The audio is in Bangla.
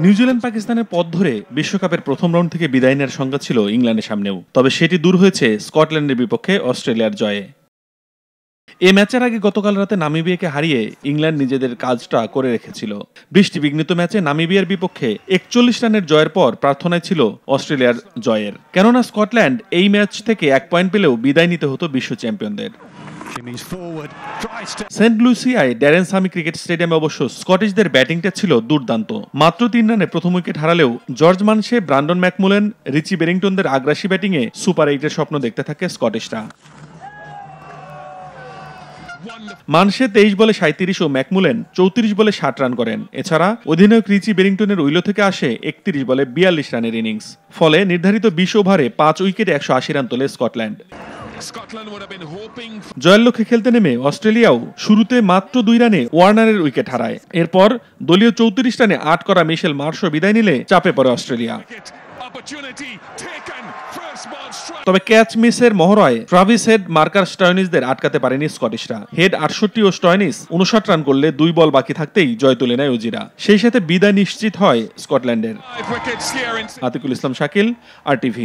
নিউজিল্যান্ড পাকিস্তানের পথ ধরে বিশ্বকাপের প্রথম রাউন্ড থেকে বিদায় নেওয়ার সংখ্যা ছিল ইংল্যান্ডের সামনেও, তবে সেটি দূর হয়েছে স্কটল্যান্ডের বিপক্ষে অস্ট্রেলিয়ার জয়ে। এ ম্যাচের আগে গতকাল রাতে নামিবিয়াকে হারিয়ে ইংল্যান্ড নিজেদের কাজটা করে রেখেছিল। বৃষ্টিবিঘ্নিত ম্যাচে নামিবিয়ার বিপক্ষে 41 রানের জয়ের পর প্রার্থনায় ছিল অস্ট্রেলিয়ার জয়ের, কেননা স্কটল্যান্ড এই ম্যাচ থেকে 1 পয়েন্ট পেলেও বিদায় নিতে হতো বিশ্ব চ্যাম্পিয়নদের। সেন্ট লুসিয়ায় ড্যারেন সামি ক্রিকেট স্টেডিয়ামে অবশ্য স্কটিশদের ব্যাটিংটা ছিল দুর্দান্ত। মাত্র 3 রানে প্রথম উইকেট হারালেও জর্জ মানসে, ব্রান্ডন ম্যাকমুলেন, রিচি বেরিংটনদের আগ্রাসী ব্যাটিংয়ে সুপার 8-এর স্বপ্ন দেখতে থাকে স্কটিশরা। মানসে 23 বলে 37 ও ম্যাকমুলেন 34 বলে 60 রান করেন। এছাড়া অধিনায়ক রিচি বেরিংটনের উইলো থেকে আসে 31 বলে 42 রানের ইনিংস। ফলে নির্ধারিত 20 ওভারে 5 উইকেটে 180 রান তোলে স্কটল্যান্ড। জয়ের লক্ষ্যে খেলতে নেমে অস্ট্রেলিয়াও শুরুতে মাত্র 2 রানে ওয়ার্নারের উইকেট হারায়। এরপর দলীয় 34 রানে 8 করা মিশেল মার্শও বিদায় নিলে চাপে পড়ে অস্ট্রেলিয়া। তবে ক্যাচ মিসের মহড়ায় ট্রাভিস হেড, মার্কাস স্টয়নিসদের আটকাতে পারেনি স্কটিশরা। হেড 68 ও স্টয়নিস 59 রান করলে 2 বল বাকি থাকতেই জয় তুলে নেয় অজিরা। সেই সাথে বিদায় নিশ্চিত হয় স্কটল্যান্ডের। আতিকুল ইসলাম শাকিল, RTV।